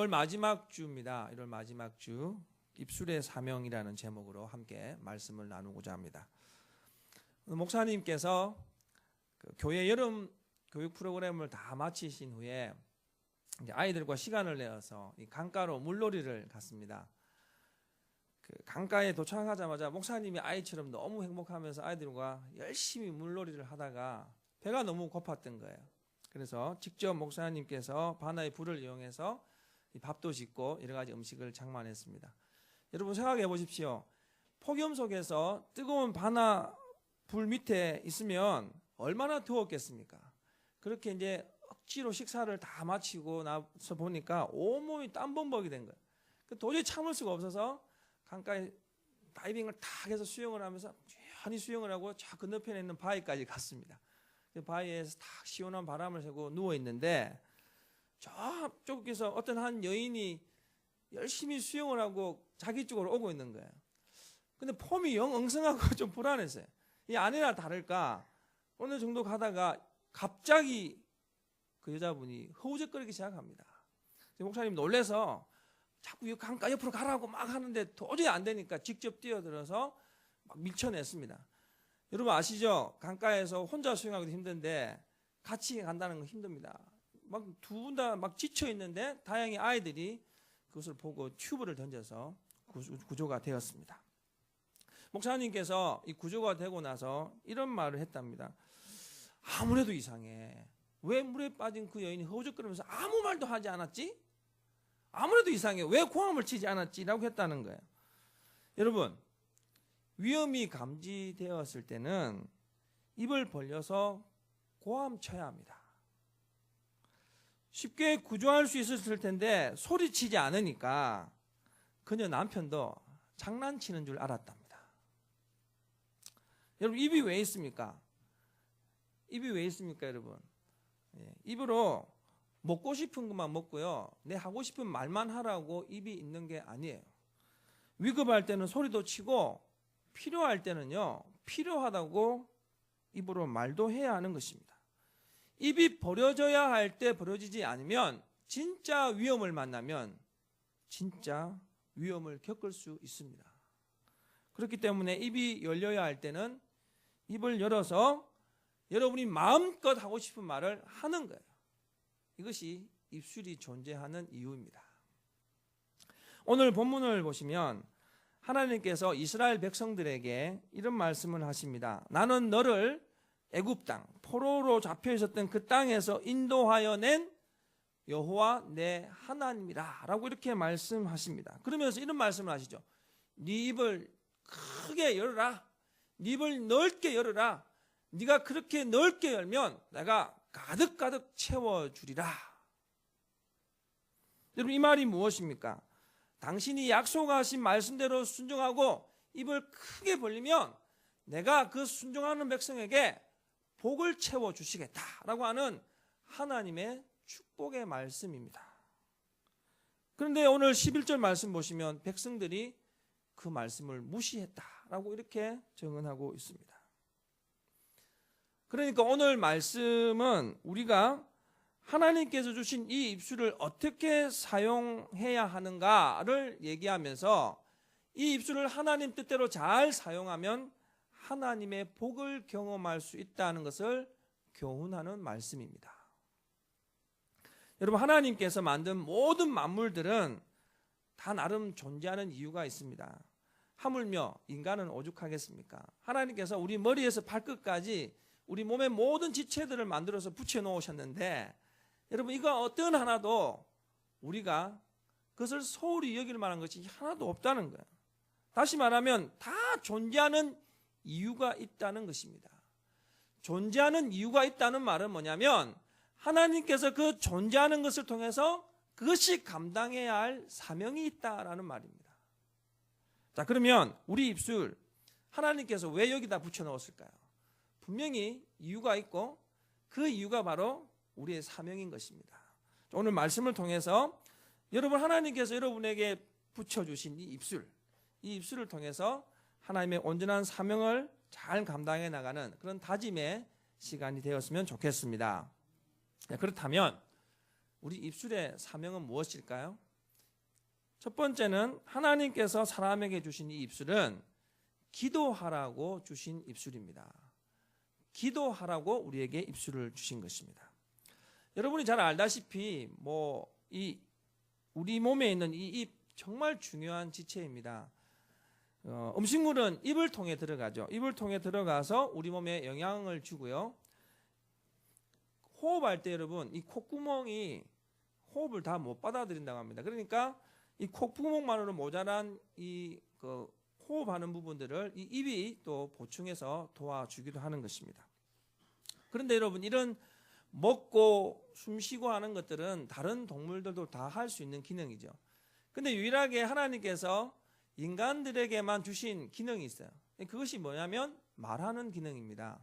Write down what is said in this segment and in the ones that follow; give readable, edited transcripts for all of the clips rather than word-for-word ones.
1월 마지막 주입니다. 1월 마지막 주 입술의 사명이라는 제목으로 함께 말씀을 나누고자 합니다. 목사님께서 교회 여름 교육 프로그램을 다 마치신 후에 이제 아이들과 시간을 내어서 이 강가로 물놀이를 갔습니다. 그 강가에 도착하자마자 목사님이 아이처럼 너무 행복하면서 아이들과 열심히 물놀이를 하다가 배가 너무 고팠던 거예요. 그래서 직접 목사님께서 바나의 불을 이용해서 밥도 짓고 여러 가지 음식을 장만했습니다. 여러분 생각해 보십시오. 폭염 속에서 뜨거운 바나 불 밑에 있으면 얼마나 더웠겠습니까? 그렇게 이제 억지로 식사를 다 마치고 나서 보니까 온몸이 땀범벅이 된 거예요. 도저히 참을 수가 없어서 강가에 다이빙을 탁 해서 수영을 하면서 조용히 수영을 하고 저 건너편에 있는 바위까지 갔습니다. 그 바위에서 탁 시원한 바람을 쐬고 누워 있는데 저쪽에서 어떤 한 여인이 열심히 수영을 하고 자기 쪽으로 오고 있는 거예요. 근데 폼이 영 엉성하고 좀 불안했어요. 이 아내나 다를까 어느 정도 가다가 갑자기 그 여자분이 허우적거리기 시작합니다. 목사님 놀래서 자꾸 강가 옆으로 가라고 막 하는데 도저히 안 되니까 직접 뛰어들어서 막 밀쳐냈습니다. 여러분 아시죠? 강가에서 혼자 수영하기도 힘든데 같이 간다는 건 힘듭니다. 막 두 분 다 막 지쳐 있는데 다행히 아이들이 그것을 보고 튜브를 던져서 구조가 되었습니다. 목사님께서 이 구조가 되고 나서 이런 말을 했답니다. 아무래도 이상해. 왜 물에 빠진 그 여인이 허우적거리면서 아무 말도 하지 않았지? 아무래도 이상해. 왜 고함을 치지 않았지? 라고 했다는 거예요. 여러분, 위험이 감지되었을 때는 입을 벌려서 고함 쳐야 합니다. 쉽게 구조할 수 있었을 텐데 소리치지 않으니까 그녀 남편도 장난치는 줄 알았답니다. 여러분, 입이 왜 있습니까? 입이 왜 있습니까, 여러분? 입으로 먹고 싶은 것만 먹고요. 내 하고 싶은 말만 하라고 입이 있는 게 아니에요. 위급할 때는 소리도 치고 필요할 때는요. 필요하다고 입으로 말도 해야 하는 것입니다. 입이 버려져야 할 때 버려지지 않으면 진짜 위험을 만나면 진짜 위험을 겪을 수 있습니다. 그렇기 때문에 입이 열려야 할 때는 입을 열어서 여러분이 마음껏 하고 싶은 말을 하는 거예요. 이것이 입술이 존재하는 이유입니다. 오늘 본문을 보시면 하나님께서 이스라엘 백성들에게 이런 말씀을 하십니다. 나는 너를 애굽 땅, 포로로 잡혀 있었던 그 땅에서 인도하여 낸 여호와 내 하나님이라 라고 이렇게 말씀하십니다. 그러면서 이런 말씀을 하시죠. 네 입을 크게 열어라. 네 입을 넓게 열어라. 네가 그렇게 넓게 열면 내가 가득가득 채워주리라. 여러분 이 말이 무엇입니까? 당신이 약속하신 말씀대로 순종하고 입을 크게 벌리면 내가 그 순종하는 백성에게 복을 채워주시겠다라고 하는 하나님의 축복의 말씀입니다. 그런데 오늘 11절 말씀 보시면 백성들이 그 말씀을 무시했다라고 이렇게 증언하고 있습니다. 그러니까 오늘 말씀은 우리가 하나님께서 주신 이 입술을 어떻게 사용해야 하는가를 얘기하면서 이 입술을 하나님 뜻대로 잘 사용하면 하나님의 복을 경험할 수 있다는 것을 교훈하는 말씀입니다. 여러분 하나님께서 만든 모든 만물들은 다 나름 존재하는 이유가 있습니다. 하물며 인간은 오죽하겠습니까? 하나님께서 우리 머리에서 발끝까지 우리 몸의 모든 지체들을 만들어서 붙여 놓으셨는데 여러분 이거 어떤 하나도 우리가 그것을 소홀히 여길 만한 것이 하나도 없다는 거예요. 다시 말하면 다 존재하는 이유가 있다는 것입니다. 존재하는 이유가 있다는 말은 뭐냐면 하나님께서 그 존재하는 것을 통해서 그것이 감당해야 할 사명이 있다라는 말입니다. 자, 그러면 우리 입술 하나님께서 왜 여기다 붙여 넣었을까요? 분명히 이유가 있고 그 이유가 바로 우리의 사명인 것입니다. 오늘 말씀을 통해서 여러분 하나님께서 여러분에게 붙여주신 이 입술을 통해서 하나님의 온전한 사명을 잘 감당해 나가는 그런 다짐의 시간이 되었으면 좋겠습니다. 그렇다면 우리 입술의 사명은 무엇일까요? 첫 번째는 하나님께서 사람에게 주신 이 입술은 기도하라고 주신 입술입니다. 기도하라고 우리에게 입술을 주신 것입니다. 여러분이 잘 알다시피 우리 몸에 있는 이 입 정말 중요한 지체입니다. 음식물은 입을 통해 들어가죠. 입을 통해 들어가서 우리 몸에 영향을 주고요. 호흡할 때 여러분 이 콧구멍이 호흡을 다 못 받아들인다고 합니다. 그러니까 이 콧구멍만으로 모자란 호흡하는 부분들을 이 입이 또 보충해서 도와주기도 하는 것입니다. 그런데 여러분 이런 먹고 숨쉬고 하는 것들은 다른 동물들도 다 할 수 있는 기능이죠. 근데 유일하게 하나님께서 인간들에게만 주신 기능이 있어요. 그것이 뭐냐면 말하는 기능입니다.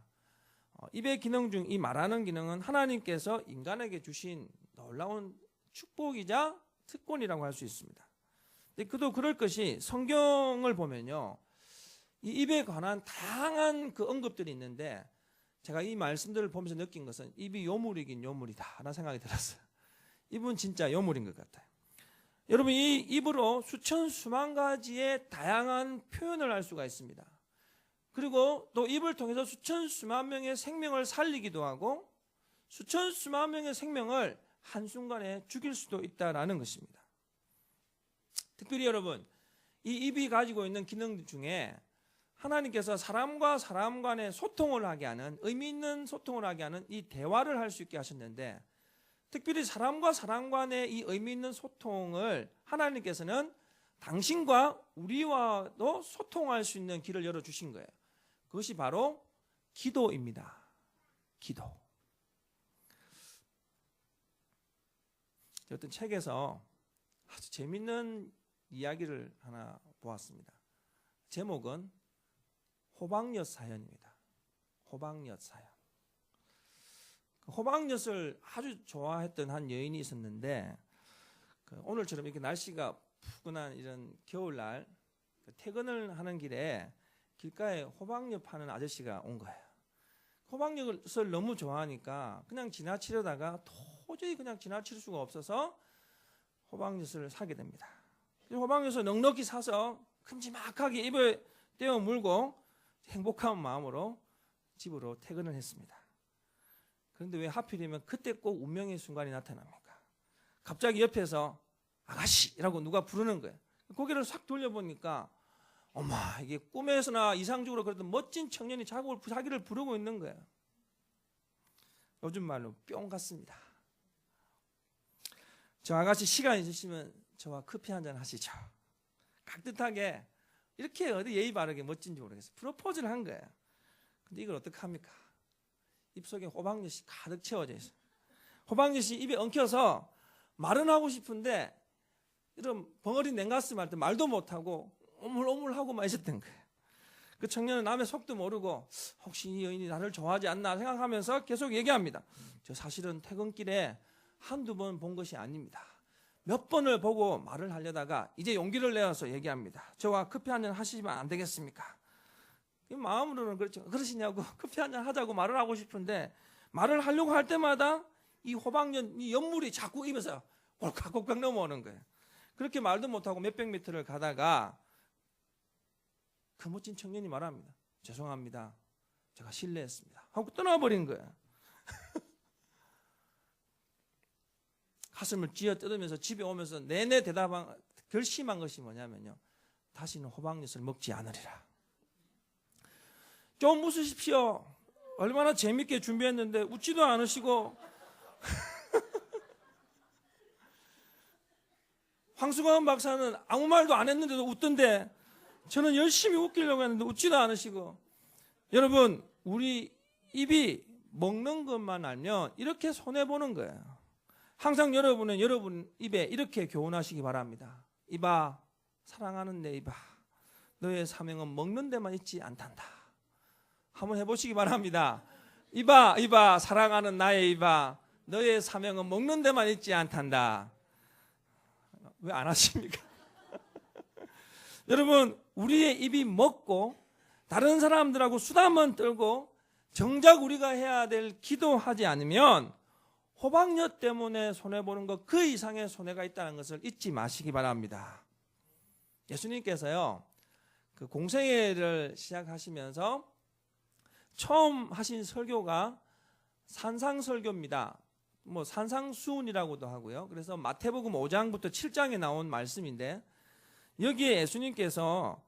입의 기능 중 이 말하는 기능은 하나님께서 인간에게 주신 놀라운 축복이자 특권이라고 할 수 있습니다. 그도 그럴 것이 성경을 보면요, 이 입에 관한 다양한 그 언급들이 있는데 제가 이 말씀들을 보면서 느낀 것은 입이 요물이긴 요물이다 라는 생각이 들었어요. 입은 진짜 요물인 것 같아요. 여러분 이 입으로 수천 수만 가지의 다양한 표현을 할 수가 있습니다. 그리고 또 입을 통해서 수천 수만 명의 생명을 살리기도 하고 수천 수만 명의 생명을 한순간에 죽일 수도 있다라는 것입니다. 특별히 여러분 이 입이 가지고 있는 기능 중에 하나님께서 사람과 사람 간의 소통을 하게 하는, 의미 있는 소통을 하게 하는 이 대화를 할 수 있게 하셨는데, 특별히 사람과 사람 간의 이 의미 있는 소통을 하나님께서는 당신과 우리와도 소통할 수 있는 길을 열어주신 거예요. 그것이 바로 기도입니다. 기도. 어떤 책에서 아주 재밌는 이야기를 하나 보았습니다. 제목은 호박엿 사연입니다. 호박엿 사연. 호박엿을 아주 좋아했던 한 여인이 있었는데 오늘처럼 이렇게 날씨가 푸근한 이런 겨울날 퇴근을 하는 길에 길가에 호박엿 파는 아저씨가 온 거예요. 호박엿을 너무 좋아하니까 그냥 지나치려다가 도저히 그냥 지나칠 수가 없어서 호박엿을 사게 됩니다. 호박엿을 넉넉히 사서 큼지막하게 입에 떼어 물고 행복한 마음으로 집으로 퇴근을 했습니다. 그런데 왜 하필이면 그때 꼭 운명의 순간이 나타납니까? 갑자기 옆에서 아가씨라고 누가 부르는 거예요. 고개를 싹 돌려보니까 엄마, 이게 꿈에서나 이상적으로 그랬던 멋진 청년이 자기를 부르고 있는 거예요. 요즘 말로 뿅 같습니다. 저 아가씨 시간 있으시면 저와 커피 한잔 하시죠. 깍듯하게 이렇게 어디 예의 바르게 멋진지 모르겠어요. 프로포즈를 한 거예요. 근데 이걸 어떻게 합니까? 입속에 호박엿이 가득 채워져 있어요. 호박엿이 입에 엉켜서 말은 하고 싶은데 이런 벙어리 냉가슴 할 때 말도 못하고 오물오물하고만 있었던 거예요. 그 청년은 남의 속도 모르고 혹시 이 여인이 나를 좋아하지 않나 생각하면서 계속 얘기합니다. 저 사실은 퇴근길에 한두 번 본 것이 아닙니다. 몇 번을 보고 말을 하려다가 이제 용기를 내어서 얘기합니다. 저와 커피 한잔 하시면 안 되겠습니까? 마음으로는 그렇죠. 그러시냐고 커피 한잔 하자고 말을 하고 싶은데 말을 하려고 할 때마다 이 호박엿, 이 연물이 자꾸 입에서 꼴깍꼴깍 넘어오는 거예요. 그렇게 말도 못하고 몇백 미터를 가다가 그 멋진 청년이 말합니다. 죄송합니다. 제가 실례했습니다. 하고 떠나버린 거예요. 가슴을 쥐어 뜯으면서 집에 오면서 내내 결심한 것이 뭐냐면요. 다시는 호박엿을 먹지 않으리라. 좀 웃으십시오. 얼마나 재밌게 준비했는데 웃지도 않으시고 황수광 박사는 아무 말도 안 했는데도 웃던데 저는 열심히 웃기려고 했는데 웃지도 않으시고. 여러분, 우리 입이 먹는 것만 알면 이렇게 손해보는 거예요. 항상 여러분은 여러분 입에 이렇게 교훈하시기 바랍니다. 입아, 사랑하는 내 입아, 너의 사명은 먹는 데만 있지 않단다. 한번 해보시기 바랍니다. 입아, 입아, 사랑하는 나의 입아, 너의 사명은 먹는 데만 있지 않단다. 왜 안 하십니까? 여러분, 우리의 입이 먹고 다른 사람들하고 수다만 떨고 정작 우리가 해야 될 기도하지 않으면 호박엿 때문에 손해보는 것 그 이상의 손해가 있다는 것을 잊지 마시기 바랍니다. 예수님께서요, 그 공생애를 시작하시면서 처음 하신 설교가 산상설교입니다. 뭐 산상수훈이라고도 하고요. 그래서 마태복음 5장부터 7장에 나온 말씀인데, 여기에 예수님께서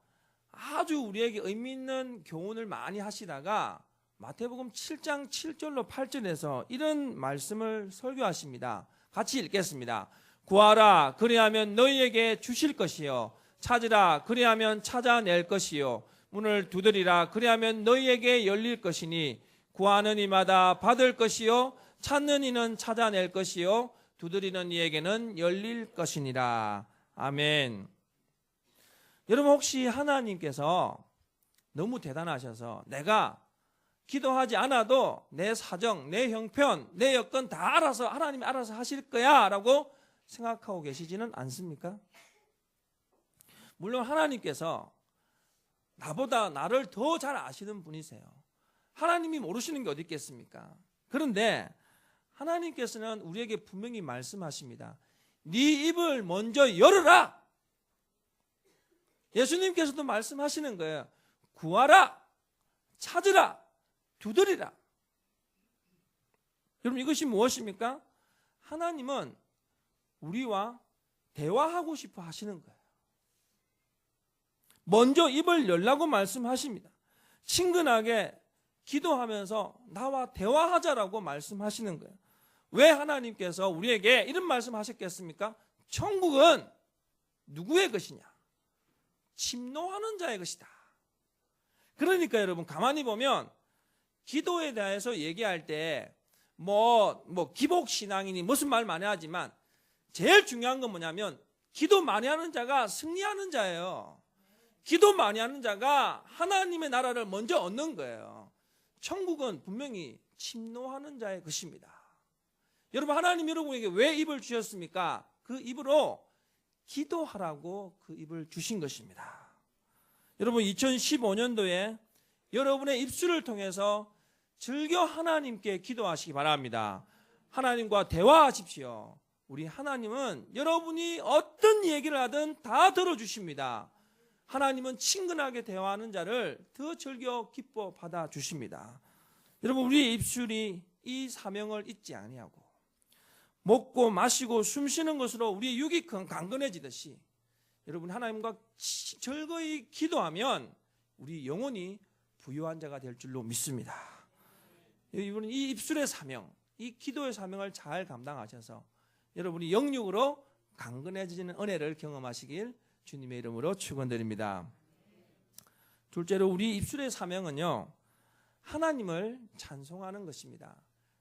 아주 우리에게 의미 있는 교훈을 많이 하시다가 마태복음 7장 7절로 8절에서 이런 말씀을 설교하십니다. 같이 읽겠습니다. 구하라 그리하면 너희에게 주실 것이요, 찾으라 그리하면 찾아낼 것이요, 문을 두드리라 그리하면 너희에게 열릴 것이니 구하는 이마다 받을 것이요, 찾는 이는 찾아낼 것이요, 두드리는 이에게는 열릴 것이니라. 아멘. 여러분, 혹시 하나님께서 너무 대단하셔서 내가 기도하지 않아도 내 사정, 내 형편, 내 여건 다 알아서 하나님이 알아서 하실 거야 라고 생각하고 계시지는 않습니까? 물론 하나님께서 나보다 나를 더 잘 아시는 분이세요. 하나님이 모르시는 게 어디 있겠습니까? 그런데 하나님께서는 우리에게 분명히 말씀하십니다. 네 입을 먼저 열어라. 예수님께서도 말씀하시는 거예요. 구하라, 찾으라, 두드리라. 여러분, 이것이 무엇입니까? 하나님은 우리와 대화하고 싶어 하시는 거예요. 먼저 입을 열라고 말씀하십니다. 친근하게 기도하면서 나와 대화하자라고 말씀하시는 거예요. 왜 하나님께서 우리에게 이런 말씀하셨겠습니까? 천국은 누구의 것이냐? 침노하는 자의 것이다. 그러니까 여러분, 가만히 보면 기도에 대해서 얘기할 때 기복신앙이니 무슨 말 많이 하지만 제일 중요한 건 뭐냐면 기도 많이 하는 자가 승리하는 자예요. 기도 많이 하는 자가 하나님의 나라를 먼저 얻는 거예요. 천국은 분명히 침노하는 자의 것입니다. 여러분, 하나님 여러분에게 왜 입을 주셨습니까? 그 입으로 기도하라고 그 입을 주신 것입니다. 여러분, 2015년도에 여러분의 입술을 통해서 즐겨 하나님께 기도하시기 바랍니다. 하나님과 대화하십시오. 우리 하나님은 여러분이 어떤 얘기를 하든 다 들어주십니다. 하나님은 친근하게 대화하는 자를 더 즐겨 기뻐 받아주십니다. 여러분, 우리의 입술이 이 사명을 잊지 아니하고 먹고 마시고 숨쉬는 것으로 우리의 육이 강건해지듯이 여러분, 하나님과 즐거이 기도하면 우리 영혼이 부유한 자가 될 줄로 믿습니다. 여러분, 이 입술의 사명, 이 기도의 사명을 잘 감당하셔서 여러분이 영육으로 강건해지는 은혜를 경험하시길 주님의 이름으로 축원드립니다. 둘째로 우리 입술의 사명은요, 하나님을 찬송하는 것입니다.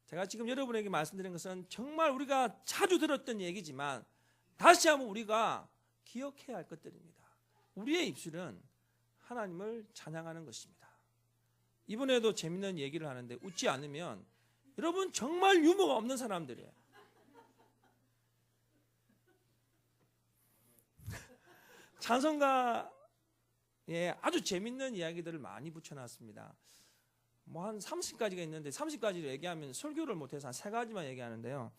제가 지금 여러분에게 말씀드린 것은 정말 우리가 자주 들었던 얘기지만 다시 한번 우리가 기억해야 할 것들입니다. 우리의 입술은 하나님을 찬양하는 것입니다. 이번에도 재밌는 얘기를 하는데 웃지 않으면 여러분 정말 유머가 없는 사람들이에요. 찬송가에 아주 재밌는 이야기들을 많이 붙여놨습니다. 한 30가지가 있는데 30가지를 얘기하면 설교를 못해서 한 3가지만 얘기하는데요.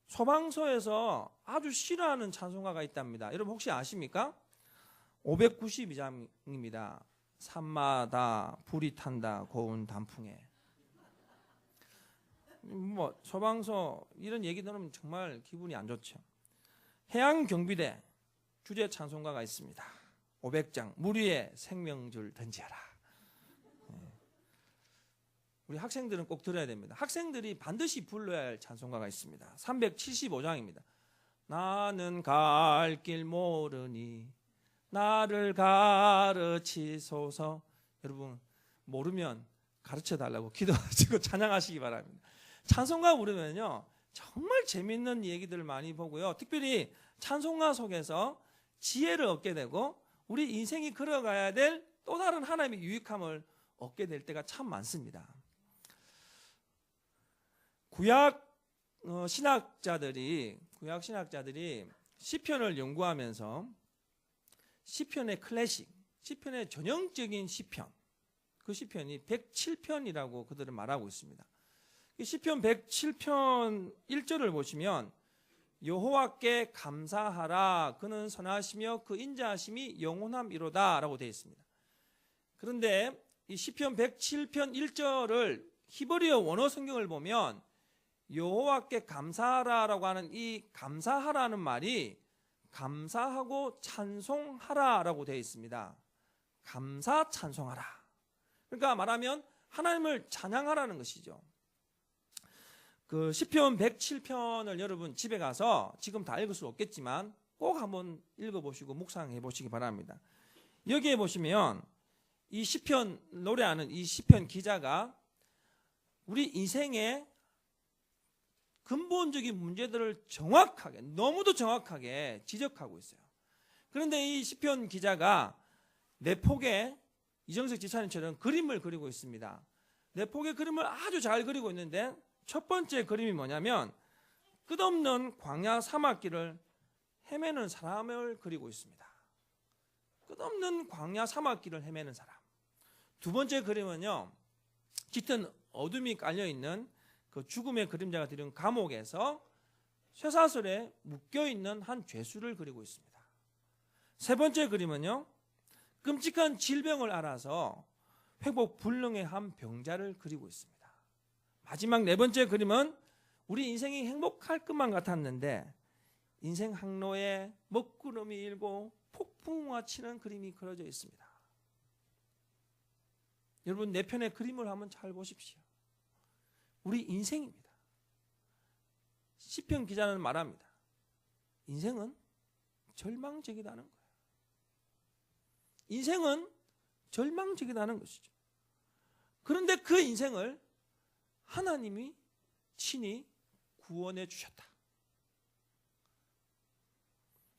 소방서에서 아주 싫어하는 찬송가가 있답니다. 여러분 혹시 아십니까? 592장입니다. 산마다 불이 탄다 고운 단풍에. 소방서 이런 얘기 들으면 정말 기분이 안 좋죠. 해양경비대 주제 찬송가가 있습니다. 500장 물 위에 생명줄 던지어라. 우리 학생들은 꼭 들어야 됩니다. 학생들이 반드시 불러야 할 찬송가가 있습니다. 375장입니다. 나는 갈 길 모르니 나를 가르치소서. 여러분 모르면 가르쳐달라고 기도하시고 찬양하시기 바랍니다. 찬송가 부르면요 정말 재밌는 얘기들을 많이 보고요. 특별히 찬송가 속에서 지혜를 얻게 되고 우리 인생이 걸어가야 될 또 다른 하나님의 유익함을 얻게 될 때가 참 많습니다. 구약 신학자들이 시편을 연구하면서 시편의 클래식, 시편의 전형적인 시편, 그 시편이 107편이라고 그들은 말하고 있습니다. 시편 107편 1절을 보시면 여호와께 감사하라. 그는 선하시며 그 인자하심이 영원함이로다 라고 되어 있습니다. 그런데 이 시편 107편 1절을 히브리어 원어 성경을 보면 여호와께 감사하라라고 하는 이 감사하라는 말이 감사하고 찬송하라라고 되어 있습니다. 감사 찬송하라. 그러니까 말하면 하나님을 찬양하라는 것이죠. 그 시편 107편을 여러분 집에 가서 지금 다 읽을 수 없겠지만 꼭 한번 읽어보시고 묵상해 보시기 바랍니다. 여기에 보시면 이 시편 노래하는 이 시편 기자가 우리 인생의 근본적인 문제들을 정확하게, 너무도 정확하게 지적하고 있어요. 그런데 이 시편 기자가 내폭에 이정석 집사님처럼 그림을 그리고 있습니다. 내폭의 그림을 아주 잘 그리고 있는데 첫 번째 그림이 뭐냐면 끝없는 광야 사막길을 헤매는 사람을 그리고 있습니다. 끝없는 광야 사막길을 헤매는 사람. 두 번째 그림은요, 짙은 어둠이 깔려있는 그 죽음의 그림자가 들은 감옥에서 쇠사슬에 묶여있는 한 죄수를 그리고 있습니다. 세 번째 그림은요, 끔찍한 질병을 앓아서 회복 불능한 병자를 그리고 있습니다. 마지막 네 번째 그림은 우리 인생이 행복할 것만 같았는데 인생 항로에 먹구름이 일고 폭풍우가 치는 그림이 그려져 있습니다. 여러분, 내 편의 그림을 한번 잘 보십시오. 우리 인생입니다. 시편 기자는 말합니다. 인생은 절망적이다는 거예요. 인생은 절망적이다는 것이죠. 그런데 그 인생을 하나님이 친히 구원해 주셨다.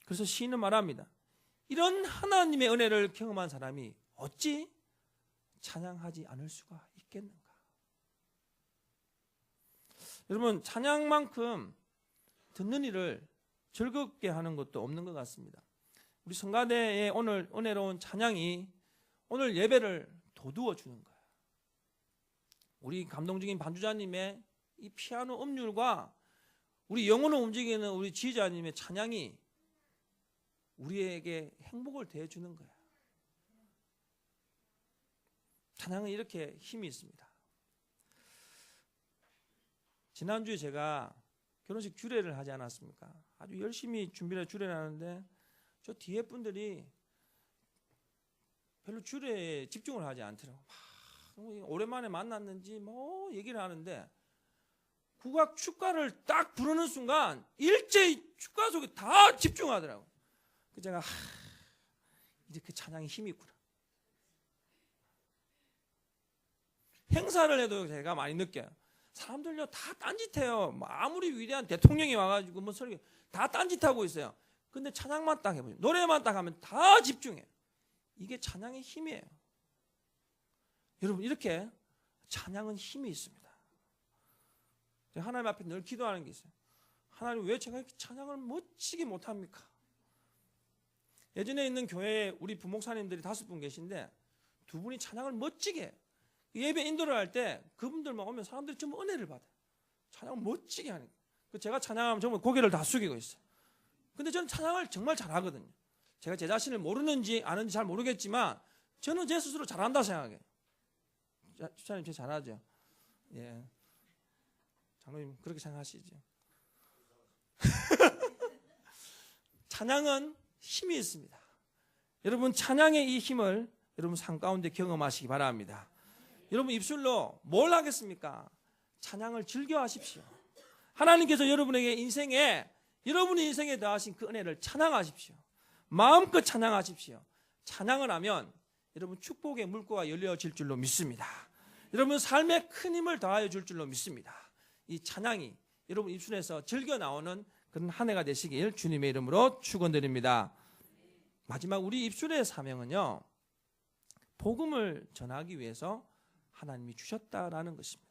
그래서 시인은 말합니다. 이런 하나님의 은혜를 경험한 사람이 어찌 찬양하지 않을 수가 있겠는가? 여러분, 찬양만큼 듣는 일을 즐겁게 하는 것도 없는 것 같습니다. 우리 성가대의 오늘 은혜로운 찬양이 오늘 예배를 돋우어 주는 거예요. 우리 감동적인 반주자님의 이 피아노 음률과 우리 영혼을 움직이는 우리 지휘자님의 찬양이 우리에게 행복을 더해주는 거예요. 찬양은 이렇게 힘이 있습니다. 지난주에 제가 결혼식 주례를 하지 않았습니까? 아주 열심히 준비를 주례를 하는데 저 뒤에 분들이 별로 주례에 집중을 하지 않더라고요. 오랜만에 만났는지 뭐 얘기를 하는데 국악 축가를 딱 부르는 순간 일제히 축가 속에 다 집중하더라고요. 그래서 제가 이제 그 찬양에 힘이 있구나. 행사를 해도 제가 많이 느껴요. 사람들요 다 딴짓해요. 아무리 위대한 대통령이 와가지고 뭐 설교 다 딴짓하고 있어요. 근데 찬양만 딱 해보죠. 노래만 딱 하면 다 집중해요. 이게 찬양의 힘이에요. 여러분, 이렇게 찬양은 힘이 있습니다. 하나님 앞에 늘 기도하는 게 있어요. 하나님, 왜 제가 이렇게 찬양을 멋지게 못합니까? 예전에 있는 교회에 우리 부목사님들이 5분 계신데 2분이 찬양을 멋지게 해요. 예배 인도를 할 때 그분들만 오면 사람들이 좀 은혜를 받아요. 찬양을 멋지게 하니까. 제가 찬양하면 정말 고개를 다 숙이고 있어요. 근데 저는 찬양을 정말 잘하거든요. 제가 제 자신을 모르는지 아는지 잘 모르겠지만 저는 제 스스로 잘한다 생각해요. 집사님 제 잘하죠? 예. 장로님 그렇게 생각하시죠? 찬양은 힘이 있습니다. 여러분, 찬양의 이 힘을 여러분 삶 가운데 경험하시기 바랍니다. 여러분, 입술로 뭘 하겠습니까? 찬양을 즐겨 하십시오. 하나님께서 여러분에게 여러분의 인생에 더하신 그 은혜를 찬양하십시오. 마음껏 찬양하십시오. 찬양을 하면 여러분 축복의 물고가 열려질 줄로 믿습니다. 여러분 삶에 큰 힘을 더하여 줄 줄로 믿습니다. 이 찬양이 여러분 입술에서 즐겨 나오는 그런 한 해가 되시길 주님의 이름으로 축원드립니다. 마지막 우리 입술의 사명은요, 복음을 전하기 위해서 하나님이 주셨다라는 것입니다.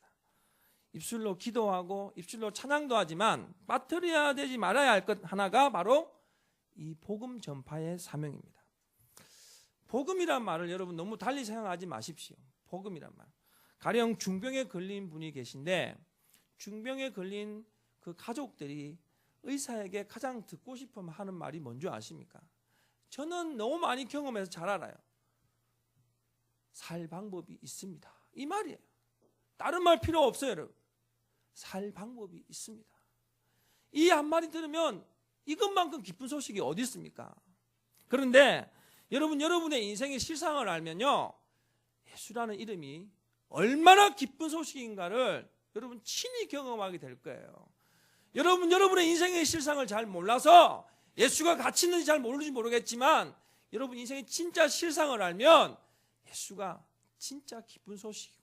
입술로 기도하고 입술로 찬양도 하지만 빠뜨려야 되지 말아야 할 것 하나가 바로 이 복음 전파의 사명입니다. 복음이란 말을 여러분 너무 달리 생각하지 마십시오. 복음이란 말. 가령 중병에 걸린 분이 계신데 중병에 걸린 그 가족들이 의사에게 가장 듣고 싶어 하는 말이 뭔지 아십니까? 저는 너무 많이 경험해서 잘 알아요. 살 방법이 있습니다. 이 말이에요. 다른 말 필요 없어요, 여러분. 살 방법이 있습니다. 이 한마디 들으면 이것만큼 기쁜 소식이 어디 있습니까? 그런데 여러분의 인생의 실상을 알면요, 예수라는 이름이 얼마나 기쁜 소식인가를 여러분 친히 경험하게 될 거예요. 여러분의 인생의 실상을 잘 몰라서 예수가 가치 있는지 잘 모르는지 모르겠지만 여러분 인생의 진짜 실상을 알면 예수가 진짜 기쁜 소식이고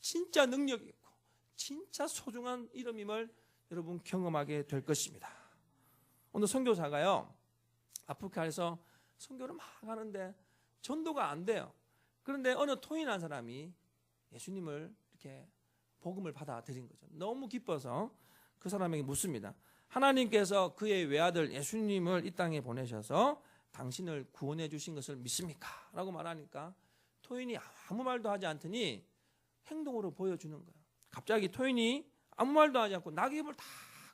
진짜 능력이 있고 진짜 소중한 이름임을 여러분 경험하게 될 것입니다. 오늘 선교사가요, 아프리카에서 선교를 막 하는데 전도가 안 돼요. 그런데 어느 토인한 사람이 예수님을 이렇게 복음을 받아들인 거죠. 너무 기뻐서 그 사람에게 묻습니다. 하나님께서 그의 외아들 예수님을 이 땅에 보내셔서 당신을 구원해 주신 것을 믿습니까? 라고 말하니까 토인이 아무 말도 하지 않더니 행동으로 보여주는 거예요. 갑자기 토인이 아무 말도 하지 않고 낙엽을 다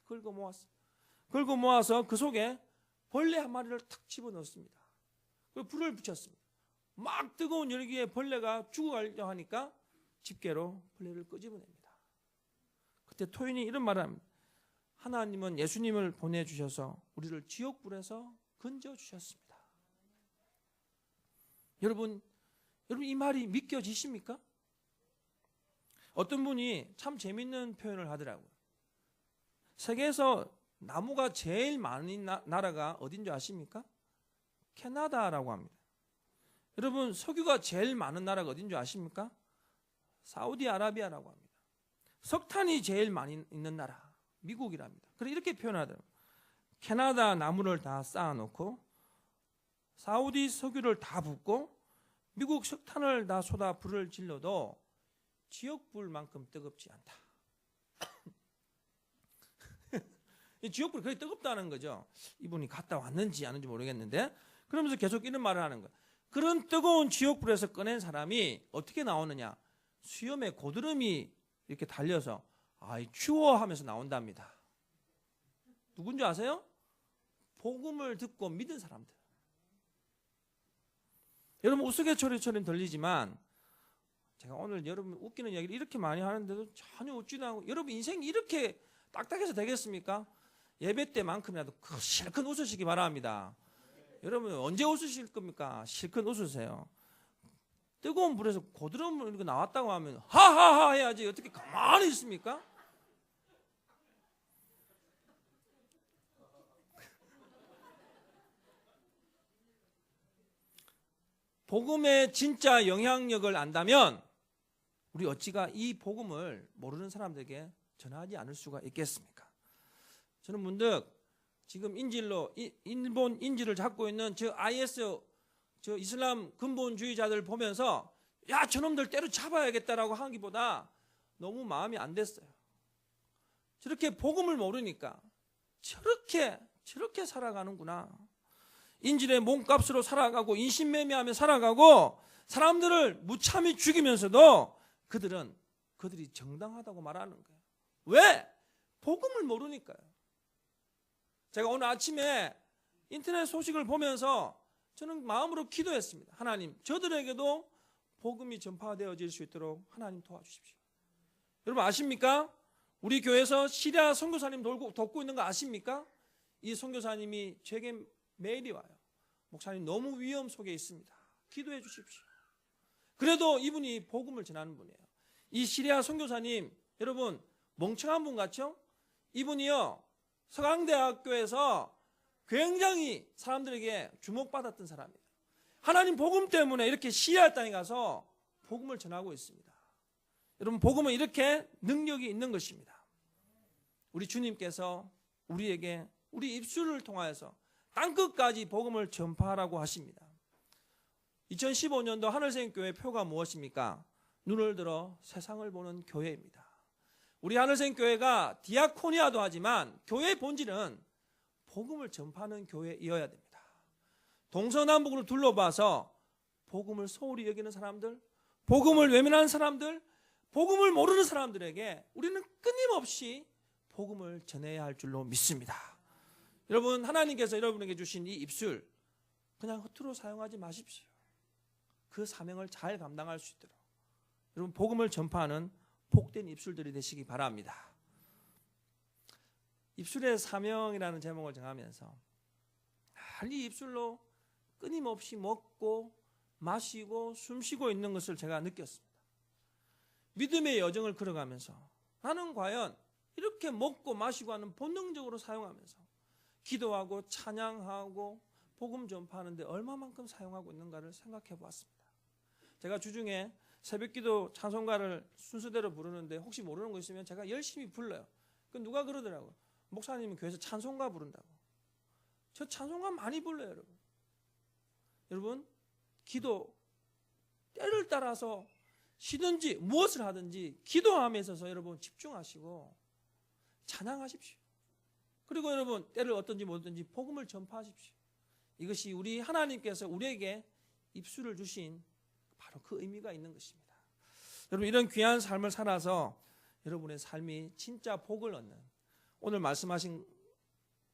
긁어 모았어요. 긁어 모아서 그 속에 벌레 한 마리를 탁 집어넣습니다. 그리고 불을 붙였습니다. 막 뜨거운 열기에 벌레가 죽어가려 하니까 집게로 벌레를 끄집어냅니다. 그때 토인이 이런 말을 합니다. 하나님은 예수님을 보내주셔서 우리를 지옥불에서 건져주셨습니다. 여러분 이 말이 믿겨지십니까? 어떤 분이 참 재밌는 표현을 하더라고요. 세계에서 나무가 제일 많은 나라가 어딘 줄 아십니까? 캐나다라고 합니다. 여러분 석유가 제일 많은 나라가 어딘 줄 아십니까? 사우디아라비아라고 합니다. 석탄이 제일 많이 있는 나라 미국이랍니다. 그래서 이렇게 표현하더라고요. 캐나다 나무를 다 쌓아놓고 사우디 석유를 다 붓고 미국 석탄을 다 쏟아 불을 질러도 지옥불만큼 뜨겁지 않다. 지옥불이 그렇게 뜨겁다는 거죠. 이분이 갔다 왔는지 아는지 모르겠는데 그러면서 계속 이런 말을 하는 거예요. 그런 뜨거운 지옥불에서 꺼낸 사람이 어떻게 나오느냐? 수염에 고드름이 이렇게 달려서 아이 추워 하면서 나온답니다. 누군지 아세요? 복음을 듣고 믿은 사람들. 여러분 우스갯소리처럼 들리지만 제가 오늘 여러분 웃기는 이야기를 이렇게 많이 하는데도 전혀 웃지도 않고 여러분 인생이 이렇게 딱딱해서 되겠습니까? 예배 때만큼이라도 실컷 웃으시기 바랍니다. 여러분 언제 웃으실 겁니까? 실컷 웃으세요. 뜨거운 불에서 고드름 이렇게 나왔다고 하면 하하하 해야지 어떻게 가만히 있습니까? 복음의 진짜 영향력을 안다면 우리 어찌가 이 복음을 모르는 사람들에게 전하지 않을 수가 있겠습니까? 저는 문득 지금 인질로 일본 인질을 잡고 있는 저 IS 저 이슬람 근본주의자들 보면서 야 저놈들 때려잡아야겠다라고 하기보다 너무 마음이 안 됐어요. 저렇게 복음을 모르니까 저렇게 살아가는구나. 인질의 몸값으로 살아가고 인신매매하며 살아가고 사람들을 무참히 죽이면서도 그들이 정당하다고 말하는 거예요. 왜? 복음을 모르니까요. 제가 오늘 아침에 인터넷 소식을 보면서 저는 마음으로 기도했습니다. 하나님, 저들에게도 복음이 전파되어질 수 있도록 하나님 도와주십시오. 여러분 아십니까? 우리 교회에서 시리아 선교사님 돕고 있는 거 아십니까? 이 선교사님이 제게 메일이 와요. 목사님 너무 위험 속에 있습니다. 기도해 주십시오. 그래도 이분이 복음을 전하는 분이에요. 이 시리아 선교사님 여러분 멍청한 분 같죠? 이분이요 서강대학교에서 굉장히 사람들에게 주목받았던 사람이에요. 하나님 복음 때문에 이렇게 시리아 땅에 가서 복음을 전하고 있습니다. 여러분 복음은 이렇게 능력이 있는 것입니다. 우리 주님께서 우리에게 우리 입술을 통하여서 땅끝까지 복음을 전파하라고 하십니다. 2015년도 하늘생교회 표가 무엇입니까? 눈을 들어 세상을 보는 교회입니다. 우리 하늘생교회가 디아코니아도 하지만 교회의 본질은 복음을 전파하는 교회이어야 됩니다. 동서남북으로 둘러봐서 복음을 소홀히 여기는 사람들, 복음을 외면하는 사람들, 복음을 모르는 사람들에게 우리는 끊임없이 복음을 전해야 할 줄로 믿습니다. 여러분, 하나님께서 여러분에게 주신 이 입술 그냥 허투루 사용하지 마십시오. 그 사명을 잘 감당할 수 있도록 여러분, 복음을 전파하는 복된 입술들이 되시기 바랍니다. 입술의 사명이라는 제목을 정하면서 이 입술로 끊임없이 먹고 마시고 숨쉬고 있는 것을 제가 느꼈습니다. 믿음의 여정을 걸어가면서 나는 과연 이렇게 먹고 마시고 하는 본능적으로 사용하면서 기도하고 찬양하고 복음 전파하는데 얼마만큼 사용하고 있는가를 생각해 보았습니다. 제가 주중에 새벽기도 찬송가를 순서대로 부르는데 혹시 모르는 거 있으면 제가 열심히 불러요. 그 누가 그러더라고요. 목사님은 교회에서 찬송가 부른다고. 저 찬송가 많이 불러요, 여러분. 여러분, 기도 때를 따라서 쉬든지 무엇을 하든지 기도함에 있어서 여러분 집중하시고 찬양하십시오. 그리고 여러분, 때를 어떤지 뭐든지 복음을 전파하십시오. 이것이 우리 하나님께서 우리에게 입술을 주신 바로 그 의미가 있는 것입니다. 여러분, 이런 귀한 삶을 살아서 여러분의 삶이 진짜 복을 얻는, 오늘 말씀하신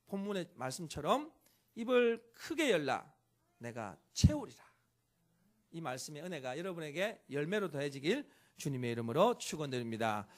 본문의 말씀처럼 입을 크게 열라 내가 채우리라. 이 말씀의 은혜가 여러분에게 열매로 더해지길 주님의 이름으로 축원드립니다.